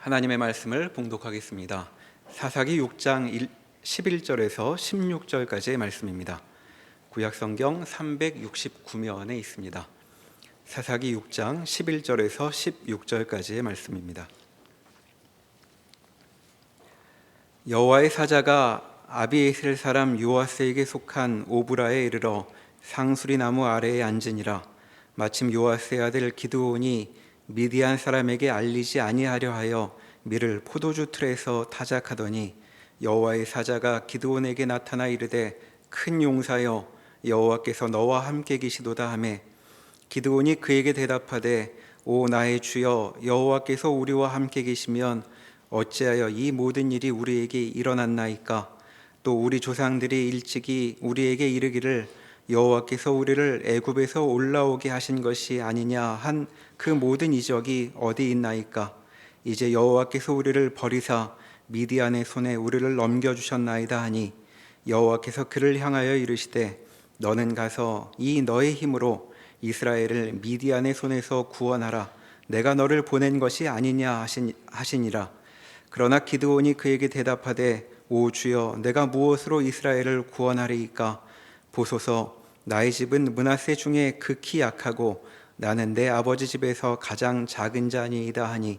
하나님의 말씀을 봉독하겠습니다. 사사기 6장 11절에서 16절까지의 말씀입니다. 구약성경 369면에 있습니다. 사사기 6장 11절에서 16절까지의 말씀입니다. 여호와의 사자가 아비에셀 사람 요아스에게 속한 오브라에 이르러 상수리 나무 아래에 앉으니라. 마침 요아스의 아들 기드온이 미디안 사람에게 알리지 아니하려 하여 밀을 포도주 틀에서 타작하더니 여호와의 사자가 기드온에게 나타나 이르되 큰 용사여 여호와께서 너와 함께 계시도다 하매 기드온이 그에게 대답하되 오 나의 주여 여호와께서 우리와 함께 계시면 어찌하여 이 모든 일이 우리에게 일어났나이까. 또 우리 조상들이 일찍이 우리에게 이르기를 여호와께서 우리를 애굽에서 올라오게 하신 것이 아니냐 한 그 모든 이적이 어디 있나이까. 이제 여호와께서 우리를 버리사 미디안의 손에 우리를 넘겨주셨나이다 하니 여호와께서 그를 향하여 이르시되 너는 가서 이 너의 힘으로 이스라엘을 미디안의 손에서 구원하라. 내가 너를 보낸 것이 아니냐 하시니라. 그러나 기드온이 그에게 대답하되 오 주여 내가 무엇으로 이스라엘을 구원하리이까. 보소서 나의 집은 므낫세 중에 극히 약하고 나는 내 아버지 집에서 가장 작은 자니이다 하니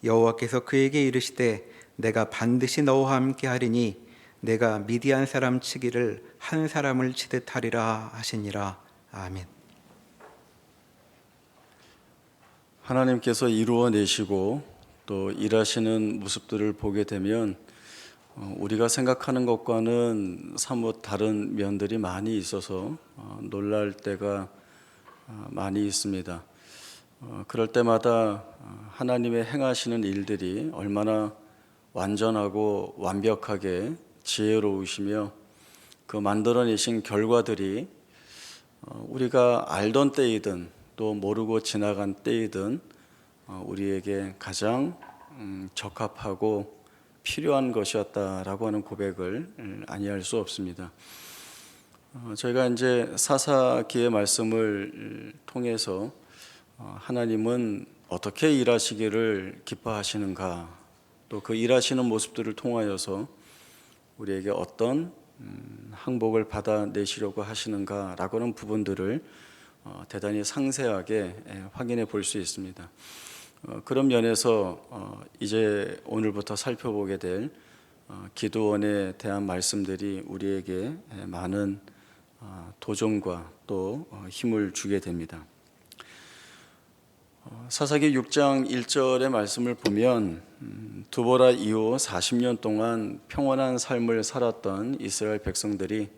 여호와께서 그에게 이르시되 내가 반드시 너와 함께 하리니 내가 미디안 사람 치기를 한 사람을 치듯 하리라 하시니라. 아멘. 하나님께서 이루어내시고 또 일하시는 모습들을 보게 되면 우리가 생각하는 것과는 사뭇 다른 면들이 많이 있어서 놀랄 때가 많이 있습니다. 그럴 때마다 하나님의 행하시는 일들이 얼마나 완전하고 완벽하게 지혜로우시며 그 만들어내신 결과들이 우리가 알던 때이든 또 모르고 지나간 때이든 우리에게 가장 적합하고 필요한 것이었다라고 하는 고백을 아니할 수 없습니다. 저희가 이제 사사기의 말씀을 통해서 하나님은 어떻게 일하시기를 기뻐하시는가, 또 그 일하시는 모습들을 통하여서 우리에게 어떤 항복을 받아내시려고 하시는가라고 하는 부분들을 대단히 상세하게 확인해 볼 수 있습니다. 그런 면에서 이제 오늘부터 살펴보게 될 기드온에 대한 말씀들이 우리에게 많은 도전과 또 힘을 주게 됩니다. 사사기 6장 1절의 말씀을 보면 두보라 이후 40년 동안 평온한 삶을 살았던 이스라엘 백성들이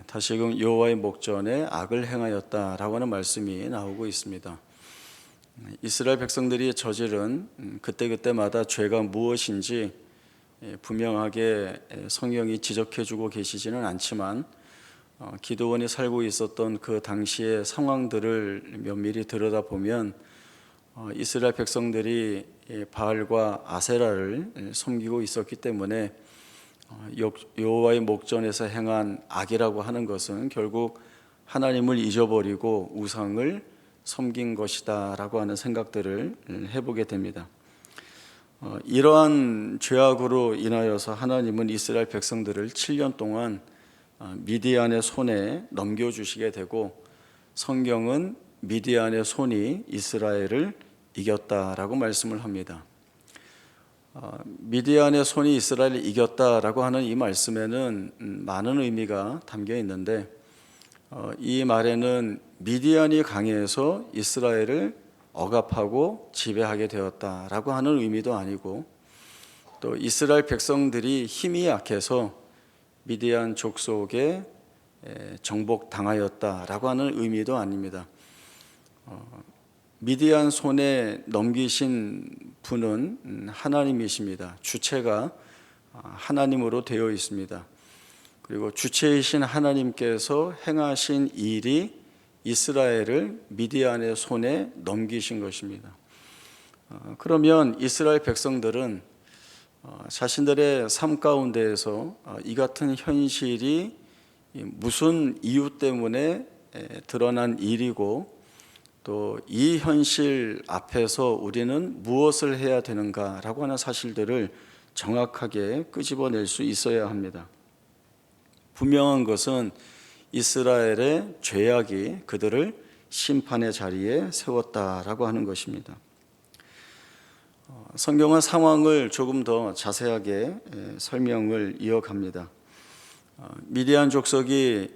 다시금 여호와의 목전에 악을 행하였다라고 하는 말씀이 나오고 있습니다. 이스라엘 백성들이 저지른 그때그때마다 죄가 무엇인지 분명하게 성경이 지적해주고 계시지는 않지만 기드온이 살고 있었던 그 당시의 상황들을 면밀히 들여다보면 이스라엘 백성들이 바알과 아세라를 섬기고 있었기 때문에 여호와의 목전에서 행한 악이라고 하는 것은 결국 하나님을 잊어버리고 우상을 섬긴 것이다 라고 하는 생각들을 해보게 됩니다. 이러한 죄악으로 인하여서 하나님은 이스라엘 백성들을 7년 동안 미디안의 손에 넘겨주시게 되고 성경은 미디안의 손이 이스라엘을 이겼다라고 말씀을 합니다. 미디안의 손이 이스라엘을 이겼다라고 하는 이 말씀에는 많은 의미가 담겨 있는데 이 말에는 미디안이 강해서 이스라엘을 억압하고 지배하게 되었다라고 하는 의미도 아니고 또 이스라엘 백성들이 힘이 약해서 미디안 족속에 정복당하였다라고 하는 의미도 아닙니다. 미디안 손에 넘기신 분은 하나님이십니다. 주체가 하나님으로 되어 있습니다. 그리고 주체이신 하나님께서 행하신 일이 이스라엘을 미디안의 손에 넘기신 것입니다. 그러면 이스라엘 백성들은 자신들의 삶 가운데에서 이 같은 현실이 무슨 이유 때문에 드러난 일이고 또 이 현실 앞에서 우리는 무엇을 해야 되는가라고 하는 사실들을 정확하게 끄집어낼 수 있어야 합니다. 분명한 것은 이스라엘의 죄악이 그들을 심판의 자리에 세웠다라고 하는 것입니다. 성경은 상황을 조금 더 자세하게 설명을 이어갑니다. 미디안 족속이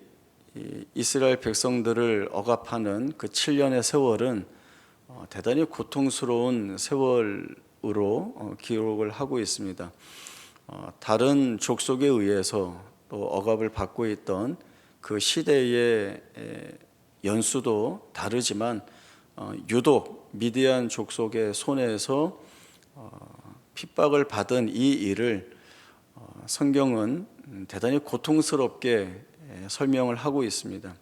이스라엘 백성들을 억압하는 그 7년의 세월은 대단히 고통스러운 세월으로 기록을 하고 있습니다. 다른 족속에 의해서 또 억압을 받고 있던 그 시대의 연수도 다르지만 유독 미디안 족속의 손에서 핍박을 받은 이 일을 성경은 대단히 고통스럽게 설명을 하고 있습니다.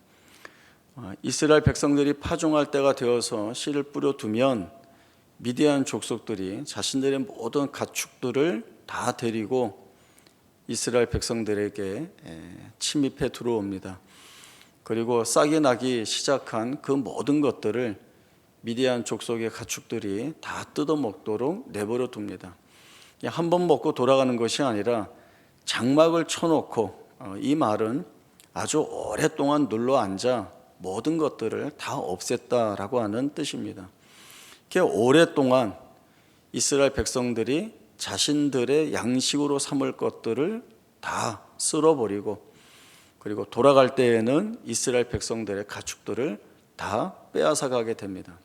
이스라엘 백성들이 파종할 때가 되어서 씨를 뿌려두면 미디안 족속들이 자신들의 모든 가축들을 다 데리고 이스라엘 백성들에게 침입해 들어옵니다. 그리고 싹이 나기 시작한 그 모든 것들을 미디안 족속의 가축들이 다 뜯어먹도록 내버려 둡니다. 한 번 먹고 돌아가는 것이 아니라 장막을 쳐놓고 이 말은 아주 오랫동안 눌러 앉아 모든 것들을 다 없앴다라고 하는 뜻입니다. 오랫동안 이스라엘 백성들이 자신들의 양식으로 삼을 것들을 다 쓸어버리고 그리고 돌아갈 때에는 이스라엘 백성들의 가축들을 다 빼앗아 가게 됩니다.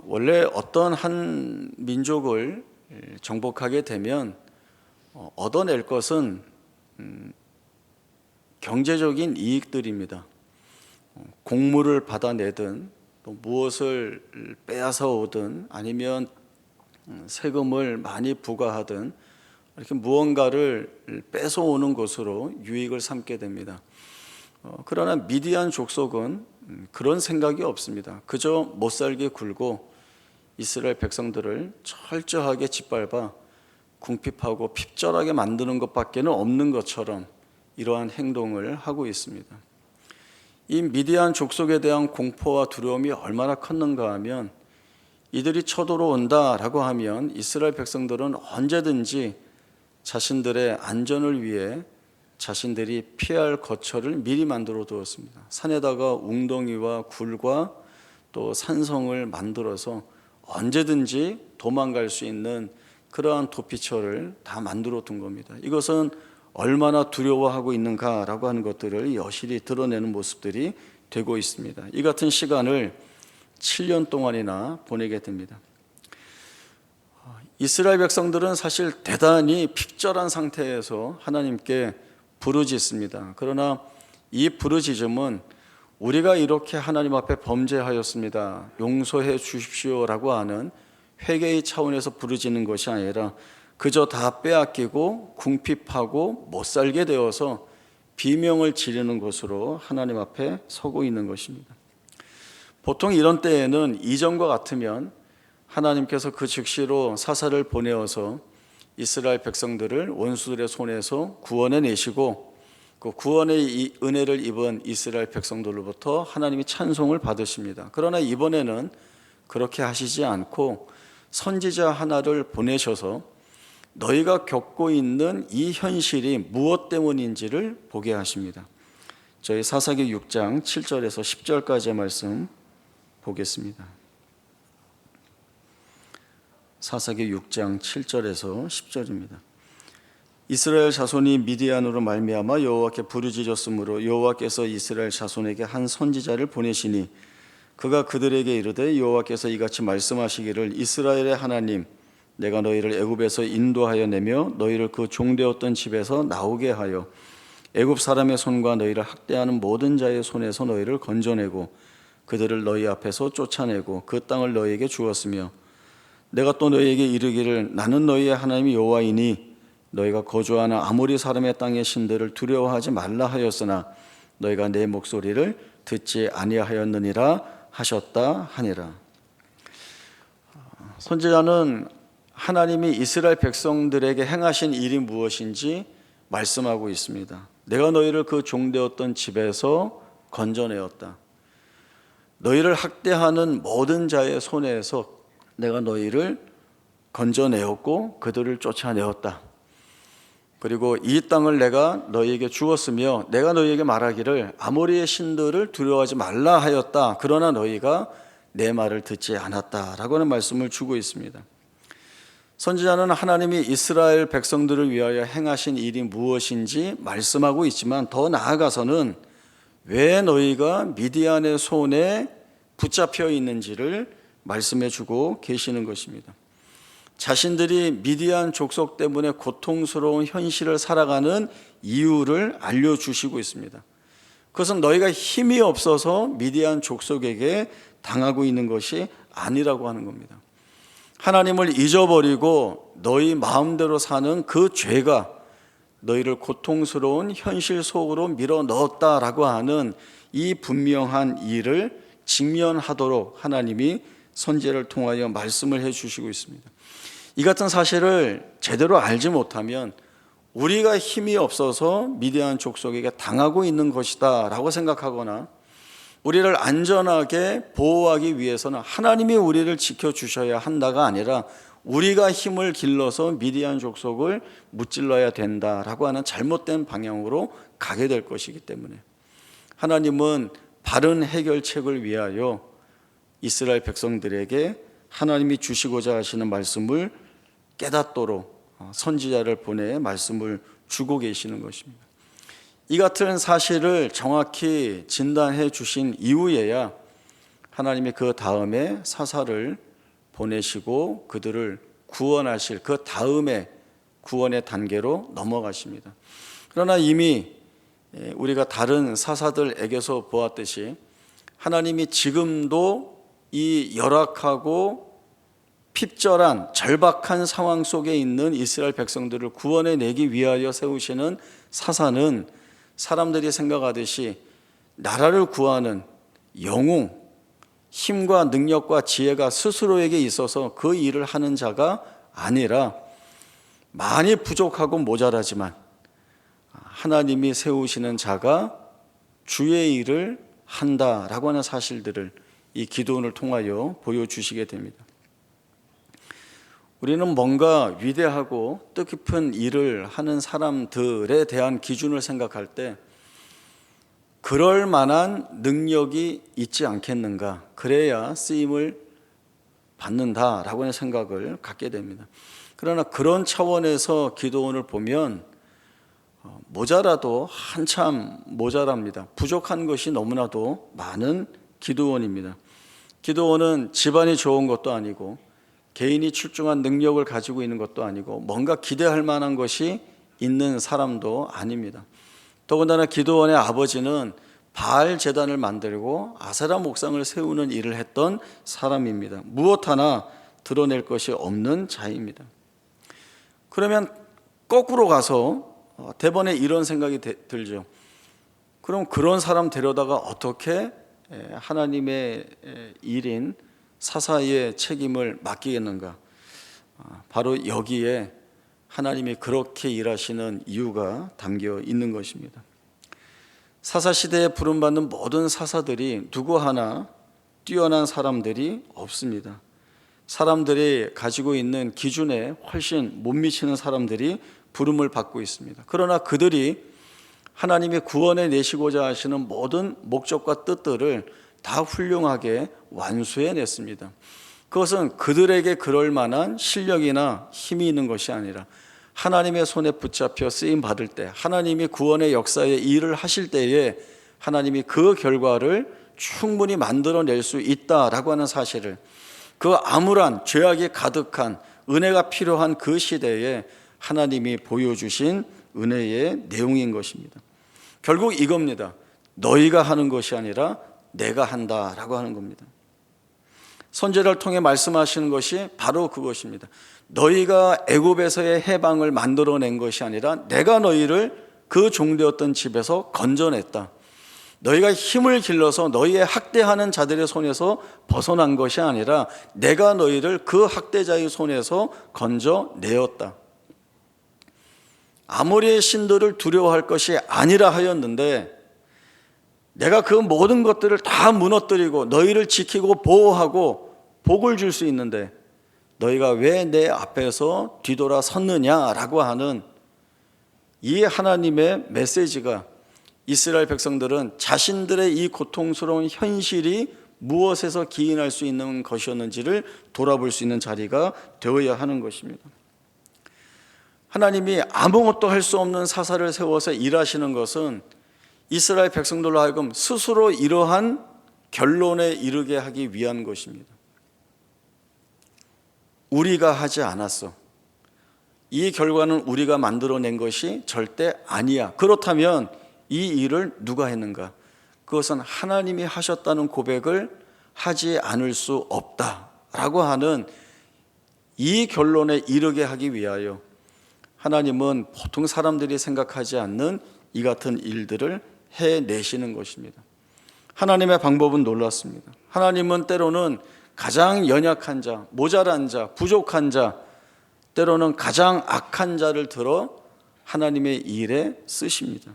원래 어떤 한 민족을 정복하게 되면 얻어낼 것은 경제적인 이익들입니다. 공물을 받아내든 또 무엇을 빼앗아 오든 아니면 세금을 많이 부과하든 이렇게 무언가를 뺏어오는 것으로 유익을 삼게 됩니다. 그러나 미디안 족속은 그런 생각이 없습니다. 그저 못살게 굴고 이스라엘 백성들을 철저하게 짓밟아 궁핍하고 핍절하게 만드는 것밖에는 없는 것처럼 이러한 행동을 하고 있습니다. 이 미디안 족속에 대한 공포와 두려움이 얼마나 컸는가 하면 이들이 쳐들어온다라고 하면 이스라엘 백성들은 언제든지 자신들의 안전을 위해 자신들이 피할 거처를 미리 만들어 두었습니다. 산에다가 웅덩이와 굴과 또 산성을 만들어서 언제든지 도망갈 수 있는 그러한 도피처를 다 만들어 둔 겁니다. 이것은 얼마나 두려워하고 있는가라고 하는 것들을 여실히 드러내는 모습들이 되고 있습니다. 이 같은 시간을 7년 동안이나 보내게 됩니다. 이스라엘 백성들은 사실 대단히 핍절한 상태에서 하나님께 부르짖습니다. 그러나 이 부르짖음은 우리가 이렇게 하나님 앞에 범죄하였습니다, 용서해 주십시오라고 하는 회개의 차원에서 부르짖는 것이 아니라 그저 다 빼앗기고 궁핍하고 못살게 되어서 비명을 지르는 것으로 하나님 앞에 서고 있는 것입니다. 보통 이런 때에는 이전과 같으면 하나님께서 그 즉시로 사사를 보내어서 이스라엘 백성들을 원수들의 손에서 구원해 내시고 그 구원의 은혜를 입은 이스라엘 백성들로부터 하나님이 찬송을 받으십니다. 그러나 이번에는 그렇게 하시지 않고 선지자 하나를 보내셔서 너희가 겪고 있는 이 현실이 무엇 때문인지를 보게 하십니다. 저희 사사기 6장 7절에서 10절까지의 말씀 보겠습니다. 사사기 6장 7절에서 10절입니다. 이스라엘 자손이 미디안으로 말미암아 여호와께 부르짖었으므로 여호와께서 이스라엘 자손에게 한 선지자를 보내시니 그가 그들에게 이르되 여호와께서 이같이 말씀하시기를 이스라엘의 하나님 내가 너희를 애굽에서 인도하여 내며 너희를 그 종되었던 집에서 나오게 하여 애굽 사람의 손과 너희를 학대하는 모든 자의 손에서 너희를 건져내고 그들을 너희 앞에서 쫓아내고 그 땅을 너희에게 주었으며 내가 또 너희에게 이르기를 나는 너희의 하나님 여호와이니 너희가 거주하는 아모리 사람의 땅의 신들을 두려워하지 말라 하였으나 너희가 내 목소리를 듣지 아니하였느니라 하셨다 하니라. 선지자는 하나님이 이스라엘 백성들에게 행하신 일이 무엇인지 말씀하고 있습니다. 내가 너희를 그 종되었던 집에서 건져내었다. 너희를 학대하는 모든 자의 손에서 내가 너희를 건져내었고 그들을 쫓아내었다. 그리고 이 땅을 내가 너희에게 주었으며 내가 너희에게 말하기를 아모리의 신들을 두려워하지 말라 하였다. 그러나 너희가 내 말을 듣지 않았다라고 하는 말씀을 주고 있습니다. 선지자는 하나님이 이스라엘 백성들을 위하여 행하신 일이 무엇인지 말씀하고 있지만 더 나아가서는 왜 너희가 미디안의 손에 붙잡혀 있는지를 말씀해 주고 계시는 것입니다. 자신들이 미디안 족속 때문에 고통스러운 현실을 살아가는 이유를 알려주시고 있습니다. 그것은 너희가 힘이 없어서 미디안 족속에게 당하고 있는 것이 아니라고 하는 겁니다. 하나님을 잊어버리고 너희 마음대로 사는 그 죄가 너희를 고통스러운 현실 속으로 밀어 넣었다라고 하는 이 분명한 일을 직면하도록 하나님이 선지자를 통하여 말씀을 해주시고 있습니다. 이 같은 사실을 제대로 알지 못하면 우리가 힘이 없어서 미디안 족속에게 당하고 있는 것이다 라고 생각하거나 우리를 안전하게 보호하기 위해서는 하나님이 우리를 지켜주셔야 한다가 아니라 우리가 힘을 길러서 미디안 족속을 무찔러야 된다라고 하는 잘못된 방향으로 가게 될 것이기 때문에 하나님은 바른 해결책을 위하여 이스라엘 백성들에게 하나님이 주시고자 하시는 말씀을 깨닫도록 선지자를 보내 말씀을 주고 계시는 것입니다. 이 같은 사실을 정확히 진단해 주신 이후에야 하나님이 그 다음에 사사를 보내시고 그들을 구원하실 그 다음에 구원의 단계로 넘어가십니다. 그러나 이미 우리가 다른 사사들에게서 보았듯이 하나님이 지금도 이 열악하고 핍절한 절박한 상황 속에 있는 이스라엘 백성들을 구원해 내기 위하여 세우시는 사사는 사람들이 생각하듯이 나라를 구하는 영웅, 힘과 능력과 지혜가 스스로에게 있어서 그 일을 하는 자가 아니라 많이 부족하고 모자라지만 하나님이 세우시는 자가 주의 일을 한다라고 하는 사실들을 이 기도원을 통하여 보여주시게 됩니다. 우리는 뭔가 위대하고 뜻깊은 일을 하는 사람들에 대한 기준을 생각할 때 그럴 만한 능력이 있지 않겠는가, 그래야 쓰임을 받는다라고 하는 생각을 갖게 됩니다. 그러나 그런 차원에서 기도원을 보면 모자라도 한참 모자랍니다. 부족한 것이 너무나도 많은 기도원입니다. 기도원은 집안이 좋은 것도 아니고 개인이 출중한 능력을 가지고 있는 것도 아니고 뭔가 기대할 만한 것이 있는 사람도 아닙니다. 더군다나 기드온의 아버지는 바알 제단을 만들고 아세라 목상을 세우는 일을 했던 사람입니다. 무엇 하나 드러낼 것이 없는 자입니다. 그러면 거꾸로 가서 대번에 이런 생각이 들죠. 그럼 그런 사람 데려다가 어떻게 하나님의 일인 사사의 책임을 맡기겠는가? 바로 여기에 하나님이 그렇게 일하시는 이유가 담겨 있는 것입니다. 사사시대에 부름받는 모든 사사들이 누구 하나 뛰어난 사람들이 없습니다. 사람들이 가지고 있는 기준에 훨씬 못 미치는 사람들이 부름을 받고 있습니다. 그러나 그들이 하나님이 구원해 내시고자 하시는 모든 목적과 뜻들을 다 훌륭하게 완수해냈습니다. 그것은 그들에게 그럴 만한 실력이나 힘이 있는 것이 아니라 하나님의 손에 붙잡혀 쓰임 받을 때, 하나님이 구원의 역사에 일을 하실 때에 하나님이 그 결과를 충분히 만들어낼 수 있다라고 하는 사실을, 그 암울한 죄악이 가득한 은혜가 필요한 그 시대에 하나님이 보여주신 은혜의 내용인 것입니다. 결국 이겁니다. 너희가 하는 것이 아니라 내가 한다라고 하는 겁니다. 선지자를 통해 말씀하시는 것이 바로 그것입니다. 너희가 애굽에서의 해방을 만들어낸 것이 아니라 내가 너희를 그 종되었던 집에서 건져냈다. 너희가 힘을 길러서 너희의 학대하는 자들의 손에서 벗어난 것이 아니라 내가 너희를 그 학대자의 손에서 건져내었다. 아모리의 신들을 두려워할 것이 아니라 하였는데 내가 그 모든 것들을 다 무너뜨리고 너희를 지키고 보호하고 복을 줄 수 있는데 너희가 왜 내 앞에서 뒤돌아 섰느냐라고 하는 이 하나님의 메시지가 이스라엘 백성들은 자신들의 이 고통스러운 현실이 무엇에서 기인할 수 있는 것이었는지를 돌아볼 수 있는 자리가 되어야 하는 것입니다. 하나님이 아무것도 할 수 없는 사사를 세워서 일하시는 것은 이스라엘 백성들로 하여금 스스로 이러한 결론에 이르게 하기 위한 것입니다. 우리가 하지 않았어. 이 결과는 우리가 만들어낸 것이 절대 아니야. 그렇다면 이 일을 누가 했는가? 그것은 하나님이 하셨다는 고백을 하지 않을 수 없다라고 하는 이 결론에 이르게 하기 위하여 하나님은 보통 사람들이 생각하지 않는 이 같은 일들을 해내시는 것입니다. 하나님의 방법은 놀랍습니다. 하나님은 때로는 가장 연약한 자, 모자란 자, 부족한 자, 때로는 가장 악한 자를 들어 하나님의 일에 쓰십니다.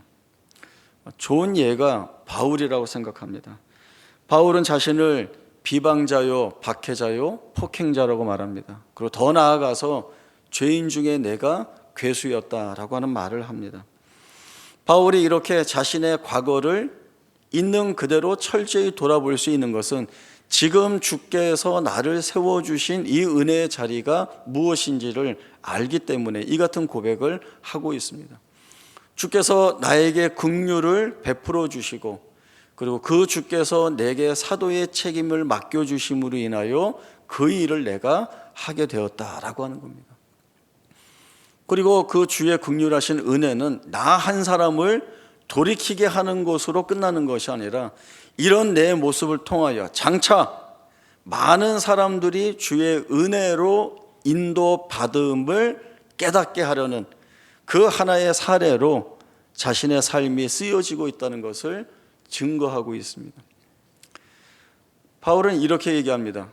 좋은 예가 바울이라고 생각합니다. 바울은 자신을 비방자요, 박해자요, 폭행자라고 말합니다. 그리고 더 나아가서 죄인 중에 내가 괴수였다라고 하는 말을 합니다. 바울이 이렇게 자신의 과거를 있는 그대로 철저히 돌아볼 수 있는 것은 지금 주께서 나를 세워주신 이 은혜의 자리가 무엇인지를 알기 때문에 이 같은 고백을 하고 있습니다. 주께서 나에게 긍휼을 베풀어 주시고 그리고 그 주께서 내게 사도의 책임을 맡겨주심으로 인하여 그 일을 내가 하게 되었다라고 하는 겁니다. 그리고 그 주의 긍휼하신 은혜는 나 한 사람을 돌이키게 하는 것으로 끝나는 것이 아니라 이런 내 모습을 통하여 장차 많은 사람들이 주의 은혜로 인도받음을 깨닫게 하려는 그 하나의 사례로 자신의 삶이 쓰여지고 있다는 것을 증거하고 있습니다. 바울은 이렇게 얘기합니다.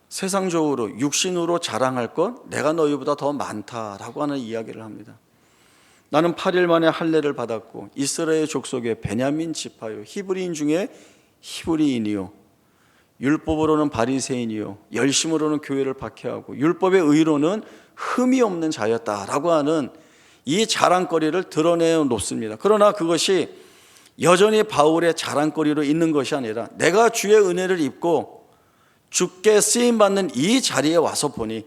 세상적으로 육신으로 자랑할 것 내가 너희보다 더 많다라고 하는 이야기를 합니다. 나는 8일 만에 할례를 받았고 이스라엘 족속의 베냐민 지파요 히브리인 중에 히브리인이요 율법으로는 바리새인이요 열심으로는 교회를 박해하고 율법의 의로는 흠이 없는 자였다라고 하는 이 자랑거리를 드러내놓습니다. 그러나 그것이 여전히 바울의 자랑거리로 있는 것이 아니라 내가 주의 은혜를 입고 주께 쓰임받는 이 자리에 와서 보니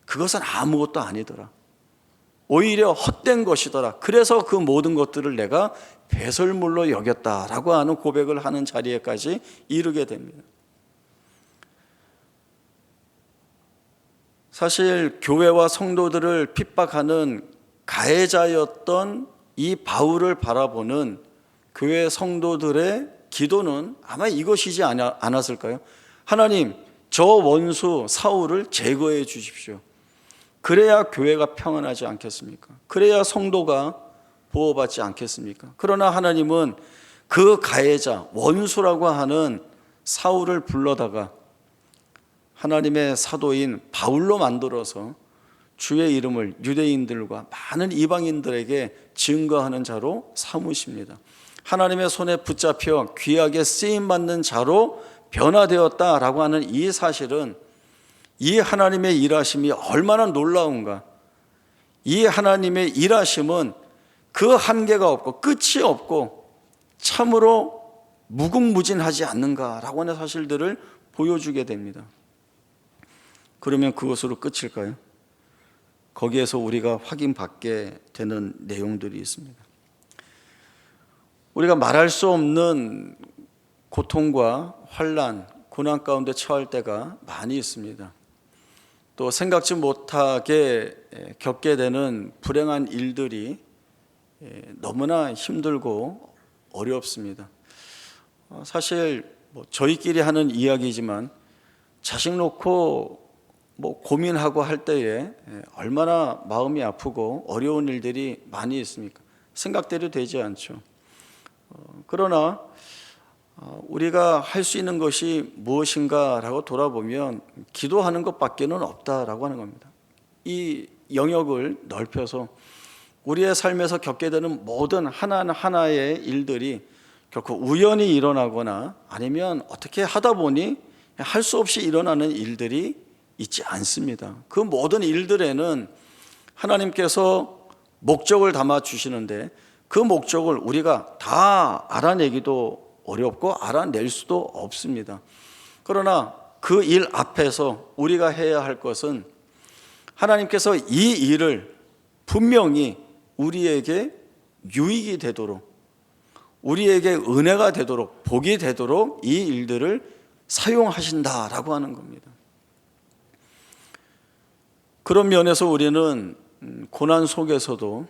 그것은 아무것도 아니더라. 오히려 헛된 것이더라. 그래서 그 모든 것들을 내가 배설물로 여겼다라고 하는 고백을 하는 자리에까지 이르게 됩니다. 사실 교회와 성도들을 핍박하는 가해자였던 이 바울을 바라보는 교회 성도들의 기도는 아마 이것이지 않았을까요? 하나님, 저 원수 사울을 제거해 주십시오. 그래야 교회가 평안하지 않겠습니까? 그래야 성도가 보호받지 않겠습니까? 그러나 하나님은 그 가해자, 원수라고 하는 사울을 불러다가 하나님의 사도인 바울로 만들어서 주의 이름을 유대인들과 많은 이방인들에게 증거하는 자로 삼으십니다. 하나님의 손에 붙잡혀 귀하게 쓰임받는 자로 변화되었다라고 하는 이 사실은 이 하나님의 일하심이 얼마나 놀라운가. 이 하나님의 일하심은 그 한계가 없고 끝이 없고 참으로 무궁무진하지 않는가라고 하는 사실들을 보여주게 됩니다. 그러면 그것으로 끝일까요? 거기에서 우리가 확인받게 되는 내용들이 있습니다. 우리가 말할 수 없는 고통과 환난, 고난 가운데 처할 때가 많이 있습니다. 또 생각지 못하게 겪게 되는 불행한 일들이 너무나 힘들고 어렵습니다. 사실 저희끼리 하는 이야기지만 자식 놓고 고민하고 할 때에 얼마나 마음이 아프고 어려운 일들이 많이 있습니까? 생각대로 되지 않죠. 그러나 우리가 할 수 있는 것이 무엇인가라고 돌아보면 기도하는 것밖에는 없다라고 하는 겁니다. 이 영역을 넓혀서 우리의 삶에서 겪게 되는 모든 하나하나의 일들이 결코 우연히 일어나거나 아니면 어떻게 하다 보니 할 수 없이 일어나는 일들이 있지 않습니다. 그 모든 일들에는 하나님께서 목적을 담아 주시는데 그 목적을 우리가 다 알아내기도 어렵고 알아낼 수도 없습니다. 그러나 그 일 앞에서 우리가 해야 할 것은 하나님께서 이 일을 분명히 우리에게 유익이 되도록, 우리에게 은혜가 되도록, 복이 되도록 이 일들을 사용하신다라고 하는 겁니다. 그런 면에서 우리는 고난 속에서도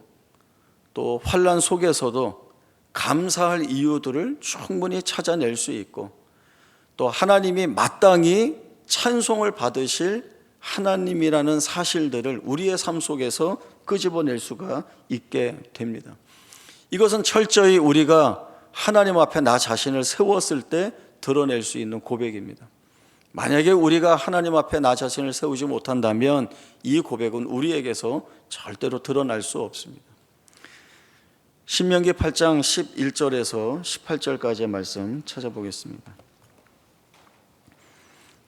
또 환난 속에서도 감사할 이유들을 충분히 찾아낼 수 있고, 또 하나님이 마땅히 찬송을 받으실 하나님이라는 사실들을 우리의 삶 속에서 끄집어낼 수가 있게 됩니다. 이것은 철저히 우리가 하나님 앞에 나 자신을 세웠을 때 드러낼 수 있는 고백입니다. 만약에 우리가 하나님 앞에 나 자신을 세우지 못한다면 이 고백은 우리에게서 절대로 드러날 수 없습니다. 신명기 8장 11절에서 18절까지의 말씀 찾아보겠습니다.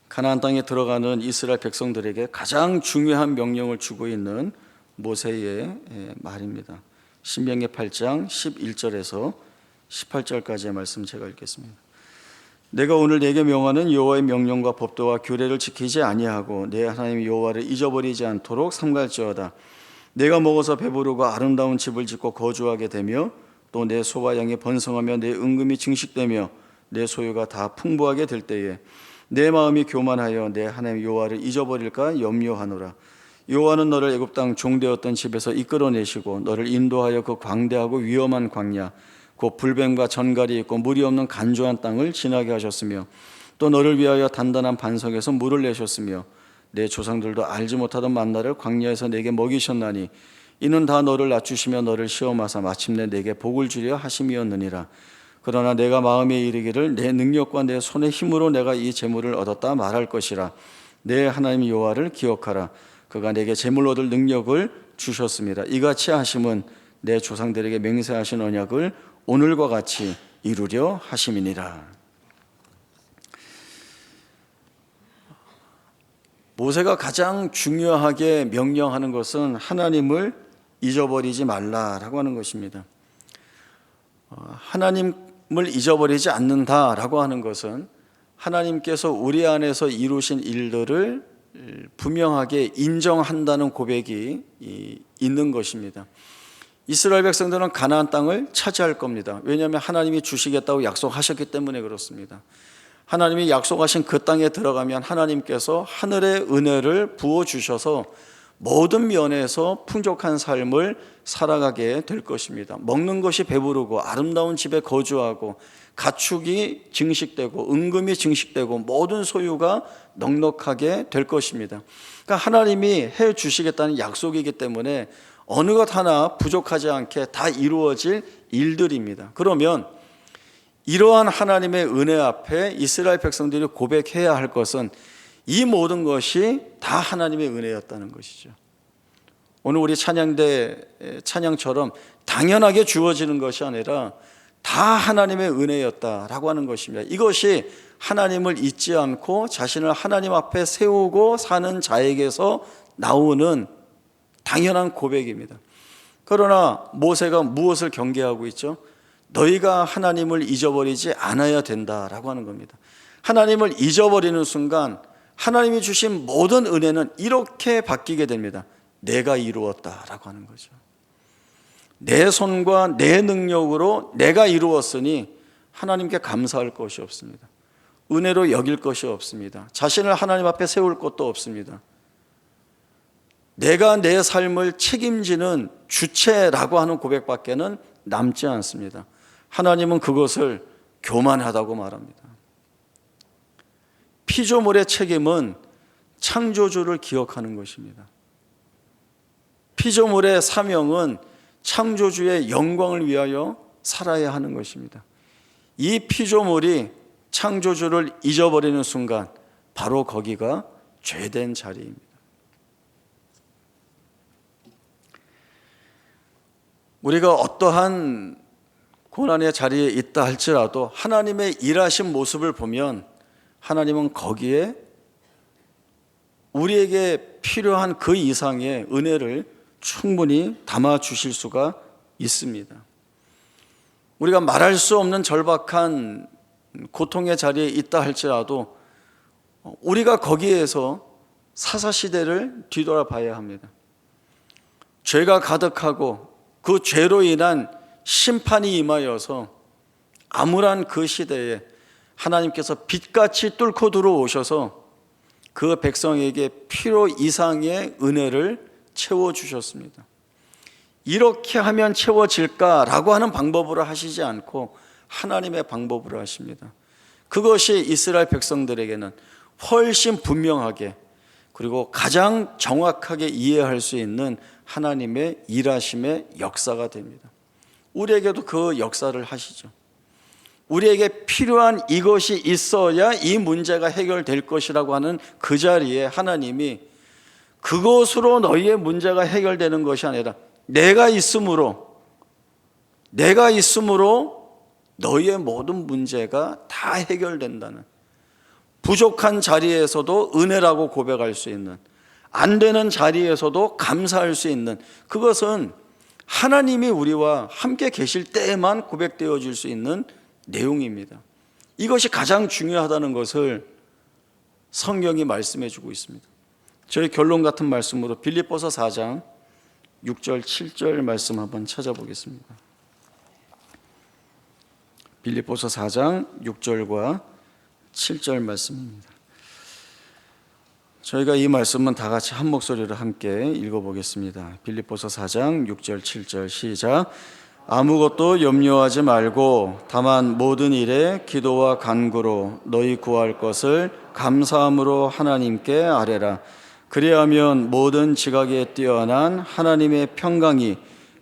가나안 땅에 들어가는 이스라엘 백성들에게 가장 중요한 명령을 주고 있는 모세의 말입니다. 신명기 8장 11절에서 18절까지의 말씀 제가 읽겠습니다. 내가 오늘 내게 명하는 여호와의 명령과 법도와 규례를 지키지 아니하고 내 하나님 여호와를 잊어버리지 않도록 삼갈지어다. 내가 먹어서 배부르고 아름다운 집을 짓고 거주하게 되며 또 내 소와 양이 번성하며 내 은금이 증식되며 내 소유가 다 풍부하게 될 때에 내 마음이 교만하여 내 하나님 여호와를 잊어버릴까 염려하노라. 여호와는 너를 애굽 땅 종되었던 집에서 이끌어내시고 너를 인도하여 그 광대하고 위험한 광야 곧 불뱀과 전갈이 있고 물이 없는 간조한 땅을 지나게 하셨으며 또 너를 위하여 단단한 반석에서 물을 내셨으며 내 조상들도 알지 못하던 만나를 광야에서 내게 먹이셨나니 이는 다 너를 낮추시며 너를 시험하사 마침내 내게 복을 주려 하심이었느니라. 그러나 내가 마음에 이르기를 내 능력과 내 손의 힘으로 내가 이 재물을 얻었다 말할 것이라. 내 하나님 여호와를 기억하라. 그가 내게 재물 얻을 능력을 주셨습니다. 이같이 하심은 내 조상들에게 맹세하신 언약을 오늘과 같이 이루려 하심이니라. 모세가 가장 중요하게 명령하는 것은 하나님을 잊어버리지 말라라고 하는 것입니다. 하나님을 잊어버리지 않는다라고 하는 것은 하나님께서 우리 안에서 이루신 일들을 분명하게 인정한다는 고백이 있는 것입니다. 이스라엘 백성들은 가나안 땅을 차지할 겁니다. 왜냐하면 하나님이 주시겠다고 약속하셨기 때문에 그렇습니다. 하나님이 약속하신 그 땅에 들어가면 하나님께서 하늘의 은혜를 부어주셔서 모든 면에서 풍족한 삶을 살아가게 될 것입니다. 먹는 것이 배부르고 아름다운 집에 거주하고 가축이 증식되고 은금이 증식되고 모든 소유가 넉넉하게 될 것입니다. 그러니까 하나님이 해 주시겠다는 약속이기 때문에 어느 것 하나 부족하지 않게 다 이루어질 일들입니다. 그러면 이러한 하나님의 은혜 앞에 이스라엘 백성들이 고백해야 할 것은 이 모든 것이 다 하나님의 은혜였다는 것이죠. 오늘 우리 찬양대 찬양처럼 당연하게 주어지는 것이 아니라 다 하나님의 은혜였다라고 하는 것입니다. 이것이 하나님을 잊지 않고 자신을 하나님 앞에 세우고 사는 자에게서 나오는 당연한 고백입니다. 그러나 모세가 무엇을 경계하고 있죠? 너희가 하나님을 잊어버리지 않아야 된다라고 하는 겁니다. 하나님을 잊어버리는 순간 하나님이 주신 모든 은혜는 이렇게 바뀌게 됩니다. 내가 이루었다라고 하는 거죠. 내 손과 내 능력으로 내가 이루었으니 하나님께 감사할 것이 없습니다. 은혜로 여길 것이 없습니다. 자신을 하나님 앞에 세울 것도 없습니다. 내가 내 삶을 책임지는 주체라고 하는 고백밖에는 남지 않습니다. 하나님은 그것을 교만하다고 말합니다. 피조물의 책임은 창조주를 기억하는 것입니다. 피조물의 사명은 창조주의 영광을 위하여 살아야 하는 것입니다. 이 피조물이 창조주를 잊어버리는 순간 바로 거기가 죄된 자리입니다. 우리가 어떠한 고난의 자리에 있다 할지라도 하나님의 일하신 모습을 보면 하나님은 거기에 우리에게 필요한 그 이상의 은혜를 충분히 담아 주실 수가 있습니다. 우리가 말할 수 없는 절박한 고통의 자리에 있다 할지라도 우리가 거기에서 사사시대를 뒤돌아봐야 합니다. 죄가 가득하고 그 죄로 인한 심판이 임하여서 암울한 그 시대에 하나님께서 빛같이 뚫고 들어오셔서 그 백성에게 필요 이상의 은혜를 채워주셨습니다. 이렇게 하면 채워질까라고 하는 방법으로 하시지 않고 하나님의 방법으로 하십니다. 그것이 이스라엘 백성들에게는 훨씬 분명하게 그리고 가장 정확하게 이해할 수 있는 하나님의 일하심의 역사가 됩니다. 우리에게도 그 역사를 하시죠. 우리에게 필요한 이것이 있어야 이 문제가 해결될 것이라고 하는 그 자리에 하나님이 그것으로 너희의 문제가 해결되는 것이 아니라 내가 있음으로 너희의 모든 문제가 다 해결된다는, 부족한 자리에서도 은혜라고 고백할 수 있는, 안 되는 자리에서도 감사할 수 있는, 그것은 하나님이 우리와 함께 계실 때에만 고백되어질 수 있는 내용입니다. 이것이 가장 중요하다는 것을 성경이 말씀해 주고 있습니다. 저희 결론 같은 말씀으로 빌립보서 4장 6절 7절 말씀 한번 찾아보겠습니다. 빌립보서 4장 6절과 7절 말씀입니다. 저희가 이 말씀은 다 같이 한 목소리로 함께 읽어보겠습니다. 빌립보서 4장 6절 7절 시작. 아무것도 염려하지 말고 다만 모든 일에 기도와 간구로 너희 구할 것을 감사함으로 하나님께 아뢰라. 그리하면 모든 지각에 뛰어난 하나님의 평강이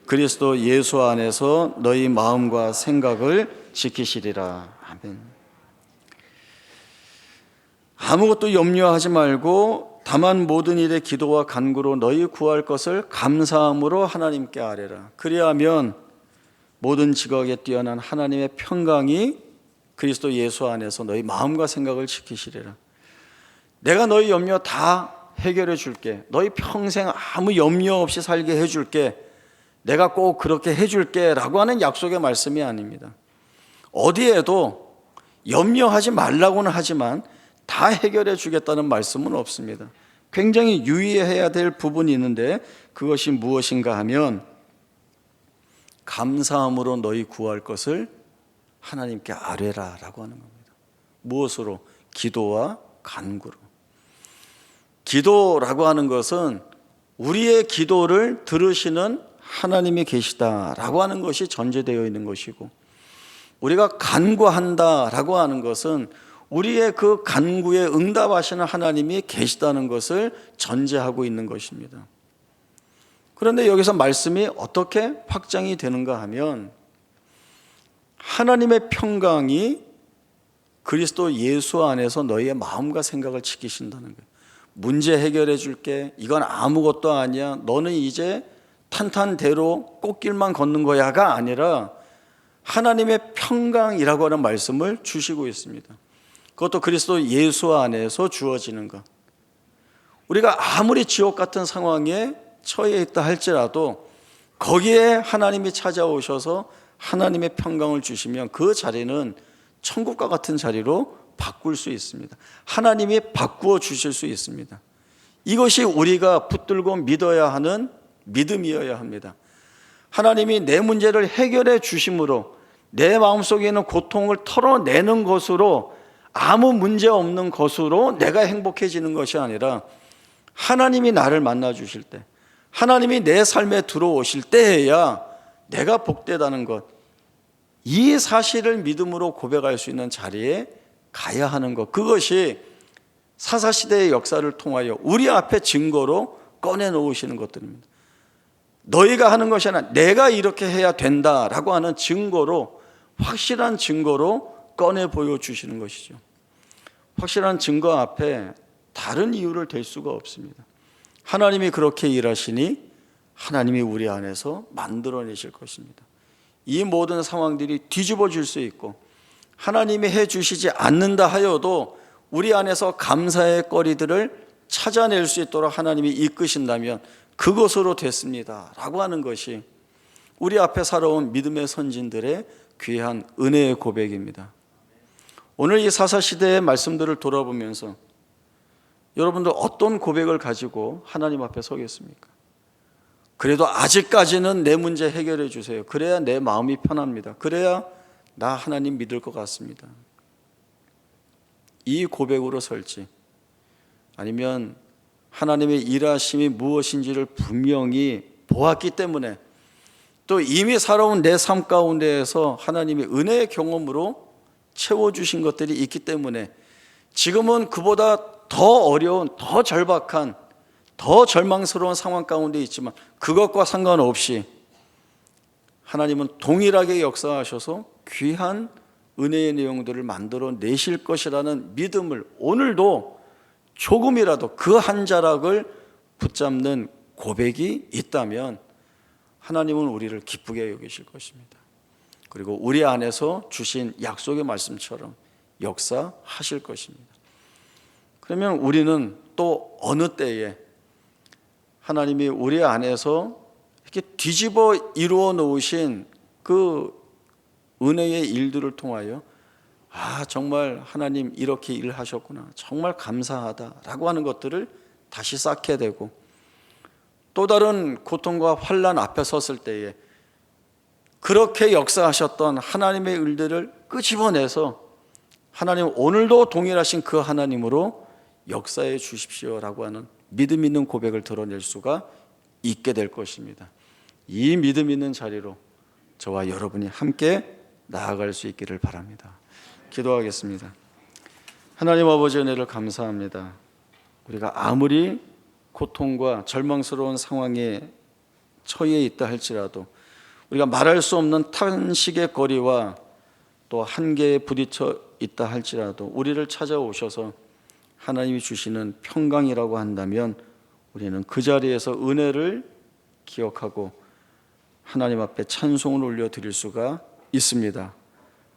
그리스도 예수 안에서 너희 마음과 생각을 지키시리라. 아멘. 아무것도 염려하지 말고 다만 모든 일에 기도와 간구로 너희 구할 것을 감사함으로 하나님께 아뢰라. 그리하면 모든 지각에 뛰어난 하나님의 평강이 그리스도 예수 안에서 너희 마음과 생각을 지키시리라. 내가 너희 염려 다 해결해 줄게. 너희 평생 아무 염려 없이 살게 해줄게. 내가 꼭 그렇게 해줄게 라고 하는 약속의 말씀이 아닙니다. 어디에도 염려하지 말라고는 하지만 다 해결해 주겠다는 말씀은 없습니다. 굉장히 유의해야 될 부분이 있는데 그것이 무엇인가 하면 감사함으로 너희 구할 것을 하나님께 아뢰라 라고 하는 겁니다. 무엇으로? 기도와 간구로. 기도라고 하는 것은 우리의 기도를 들으시는 하나님이 계시다라고 하는 것이 전제되어 있는 것이고, 우리가 간구한다라고 하는 것은 우리의 그 간구에 응답하시는 하나님이 계시다는 것을 전제하고 있는 것입니다. 그런데 여기서 말씀이 어떻게 확장이 되는가 하면 하나님의 평강이 그리스도 예수 안에서 너희의 마음과 생각을 지키신다는 거예요. 문제 해결해 줄게. 이건 아무것도 아니야. 너는 이제 탄탄대로 꽃길만 걷는 거야가 아니라 하나님의 평강이라고 하는 말씀을 주시고 있습니다. 그것도 그리스도 예수 안에서 주어지는 것. 우리가 아무리 지옥 같은 상황에 처해 있다 할지라도 거기에 하나님이 찾아오셔서 하나님의 평강을 주시면 그 자리는 천국과 같은 자리로 바꿀 수 있습니다. 하나님이 바꾸어 주실 수 있습니다. 이것이 우리가 붙들고 믿어야 하는 믿음이어야 합니다. 하나님이 내 문제를 해결해 주심으로 내 마음속에 있는 고통을 털어내는 것으로, 아무 문제 없는 것으로 내가 행복해지는 것이 아니라 하나님이 나를 만나 주실 때, 하나님이 내 삶에 들어오실 때에야 내가 복되다는 것, 이 사실을 믿음으로 고백할 수 있는 자리에 가야 하는 것, 그것이 사사시대의 역사를 통하여 우리 앞에 증거로 꺼내놓으시는 것들입니다. 너희가 하는 것이 아니라 내가 이렇게 해야 된다라고 하는 증거로, 확실한 증거로 꺼내 보여주시는 것이죠. 확실한 증거 앞에 다른 이유를 댈 수가 없습니다. 하나님이 그렇게 일하시니 하나님이 우리 안에서 만들어내실 것입니다. 이 모든 상황들이 뒤집어질 수 있고, 하나님이 해주시지 않는다 하여도 우리 안에서 감사의 거리들을 찾아낼 수 있도록 하나님이 이끄신다면 그것으로 됐습니다 라고 하는 것이 우리 앞에 살아온 믿음의 선진들의 귀한 은혜의 고백입니다. 오늘 이 사사시대의 말씀들을 돌아보면서 여러분들 어떤 고백을 가지고 하나님 앞에 서겠습니까? 그래도 아직까지는 내 문제 해결해 주세요. 그래야 내 마음이 편합니다. 그래야 나 하나님 믿을 것 같습니다. 이 고백으로 설지, 아니면 하나님의 일하심이 무엇인지를 분명히 보았기 때문에, 또 이미 살아온 내 삶 가운데에서 하나님의 은혜의 경험으로 채워주신 것들이 있기 때문에 지금은 그보다 더 어려운, 더 절박한, 더 절망스러운 상황 가운데 있지만 그것과 상관없이 하나님은 동일하게 역사하셔서 귀한 은혜의 내용들을 만들어 내실 것이라는 믿음을 오늘도 조금이라도 그 한 자락을 붙잡는 고백이 있다면 하나님은 우리를 기쁘게 여기실 것입니다. 그리고 우리 안에서 주신 약속의 말씀처럼 역사하실 것입니다. 그러면 우리는 또 어느 때에 하나님이 우리 안에서 이렇게 뒤집어 이루어 놓으신 그 은혜의 일들을 통하여 정말 하나님 이렇게 일하셨구나, 정말 감사하다라고 하는 것들을 다시 쌓게 되고, 또 다른 고통과 환난 앞에 섰을 때에 그렇게 역사하셨던 하나님의 일들을 끄집어내서 하나님 오늘도 동일하신 그 하나님으로 역사해 주십시오라고 하는 믿음 있는 고백을 드러낼 수가 있게 될 것입니다. 이 믿음 있는 자리로 저와 여러분이 함께 나아갈 수 있기를 바랍니다. 기도하겠습니다. 하나님 아버지 은혜를 감사합니다. 우리가 아무리 고통과 절망스러운 상황에 처해 있다 할지라도, 우리가 말할 수 없는 탄식의 거리와 또 한계에 부딪혀 있다 할지라도 우리를 찾아오셔서 하나님이 주시는 평강이라고 한다면 우리는 그 자리에서 은혜를 기억하고 하나님 앞에 찬송을 올려드릴 수가 있습니다.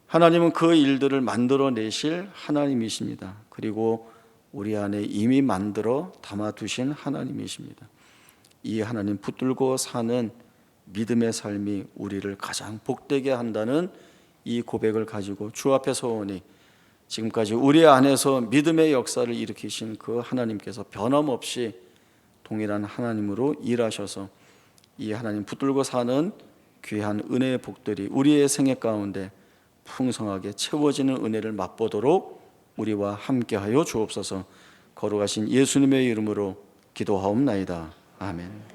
하나님은 그 일들을 만들어내실 하나님이십니다. 그리고 우리 안에 이미 만들어 담아두신 하나님이십니다. 이 하나님 붙들고 사는 믿음의 삶이 우리를 가장 복되게 한다는 이 고백을 가지고 주 앞에 서오니, 지금까지 우리 안에서 믿음의 역사를 일으키신 그 하나님께서 변함없이 동일한 하나님으로 일하셔서 이 하나님 붙들고 사는 귀한 은혜의 복들이 우리의 생애 가운데 풍성하게 채워지는 은혜를 맛보도록 우리와 함께하여 주옵소서. 거룩하신 예수님의 이름으로 기도하옵나이다. 아멘.